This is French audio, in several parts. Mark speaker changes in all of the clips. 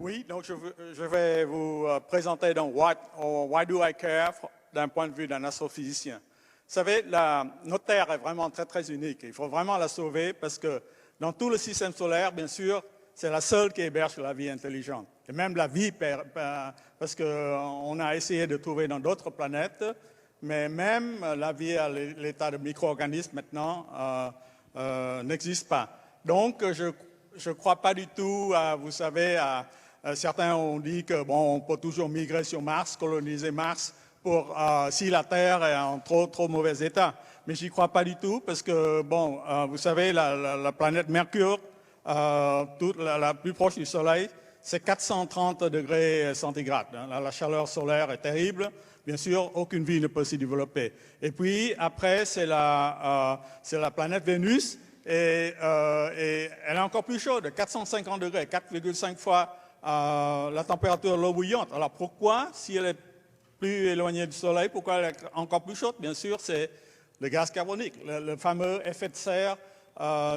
Speaker 1: Oui, donc je vais vous présenter donc Why Do I Care d'un point de vue d'un astrophysicien. Vous savez, notre Terre est vraiment très très unique. Il faut vraiment la sauver parce que dans tout le système solaire, bien sûr, c'est la seule qui héberge la vie intelligente. Et même la vie, parce qu'on a essayé de trouver dans d'autres planètes, mais même la vie à l'état de micro-organisme maintenant n'existe pas. Donc, je ne crois pas du tout, vous savez, certains ont dit que bon, on peut toujours migrer sur Mars, coloniser Mars, si la Terre est en trop mauvais état. Mais j'y crois pas du tout parce que, bon, vous savez, la planète Mercure, la plus proche du Soleil, c'est 430 degrés centigrades. Hein. La chaleur solaire est terrible. Bien sûr, aucune vie ne peut s'y développer. Et puis, après, c'est la planète Vénus. Et elle est encore plus chaude, 450 degrés, 4,5 fois la température de l'eau bouillante. Alors pourquoi, si elle est plus éloignée du Soleil, pourquoi elle est encore plus chaude? Bien sûr, c'est le gaz carbonique, le fameux effet de serre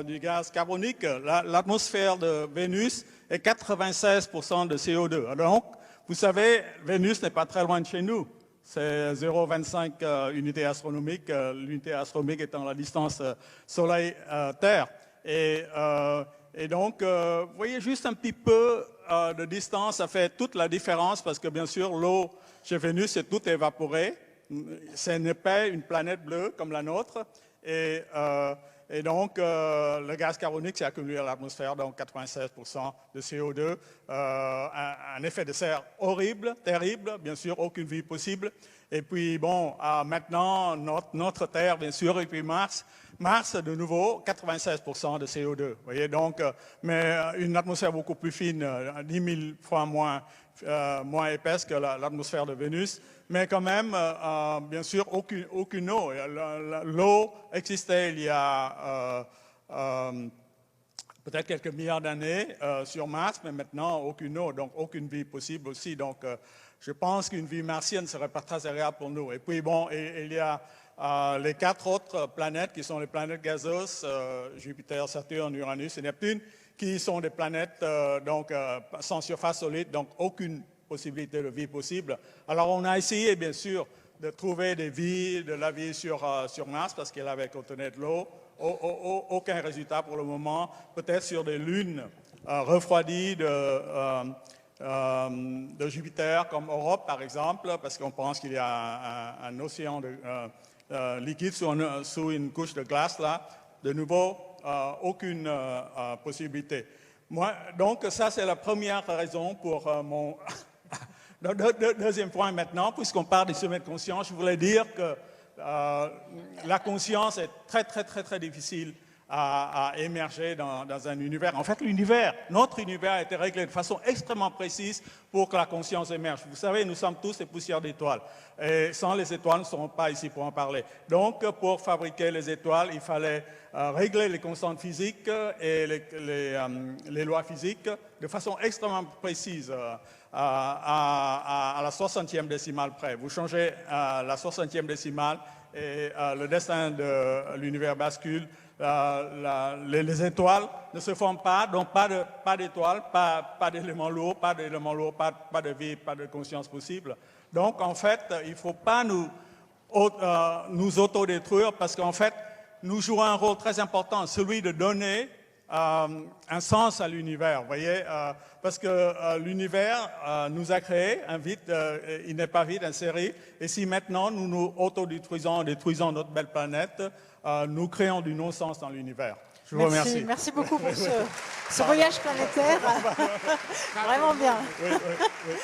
Speaker 1: du gaz carbonique. L'atmosphère de Vénus est 96% de CO2. Donc, vous savez, Vénus n'est pas très loin de chez nous. C'est 0,25 unités astronomiques, l'unité astronomique étant la distance Soleil-Terre. Et donc, vous voyez, juste un petit peu de distance, ça fait toute la différence parce que, bien sûr, l'eau chez Vénus est toute évaporée. Ce n'est pas une planète bleue comme la nôtre. Et donc, le gaz carbonique s'est accumulé à l'atmosphère, donc 96% de CO2. Un effet de serre horrible, terrible, bien sûr, aucune vie possible. Et puis, bon, maintenant, notre Terre, bien sûr, et puis Mars, de nouveau, 96% de CO2. Vous voyez, donc, mais une atmosphère beaucoup plus fine, 10 000 fois moins épaisse que l'atmosphère de Vénus. Mais quand même, bien sûr, aucune eau. L'eau existait il y a peut-être quelques milliards d'années sur Mars, mais maintenant, aucune eau, donc aucune vie possible aussi. Donc, je pense qu'une vie martienne ne serait pas très agréable pour nous. Et puis, bon, il y a les 4 autres planètes qui sont les planètes gazeuses, Jupiter, Saturne, Uranus et Neptune, qui sont des planètes donc, sans surface solide, donc aucune possibilité de vie possible. Alors, on a essayé, bien sûr, de trouver de la vie sur Mars parce qu'elle avait contenait de l'eau. Aucun résultat pour le moment. Peut-être sur des lunes refroidies de Jupiter, comme Europe, par exemple, parce qu'on pense qu'il y a un océan liquide sous une couche de glace, là. De nouveau, aucune possibilité. Donc, ça, c'est la première raison pour mon... Deuxième point maintenant, puisqu'on parle des sommets de conscience, je voulais dire que la conscience est très difficile à émerger dans un univers. En fait, notre univers a été réglé de façon extrêmement précise pour que la conscience émerge. Vous savez, nous sommes tous des poussières d'étoiles. Et sans les étoiles, nous ne serons pas ici pour en parler. Donc, pour fabriquer les étoiles, il fallait régler les constantes physiques et les lois physiques de façon extrêmement précise à la 60e décimale près. Vous changez la 60e décimale et le destin de l'univers bascule. Les étoiles ne se forment pas, donc pas d'étoiles, pas d'éléments lourds, pas de vie, pas de conscience possible. Donc, en fait, il ne faut pas nous autodétruire parce qu'en fait, nous jouons un rôle très important, celui de donner un sens à l'univers, vous voyez, parce que l'univers nous a créé un vide, il n'est pas vide, une série, et si maintenant nous nous autodétruisons, détruisons notre belle planète, nous créons du non-sens dans l'univers. Je vous remercie.
Speaker 2: Merci beaucoup pour ce voyage planétaire. Vraiment bien.
Speaker 1: Oui.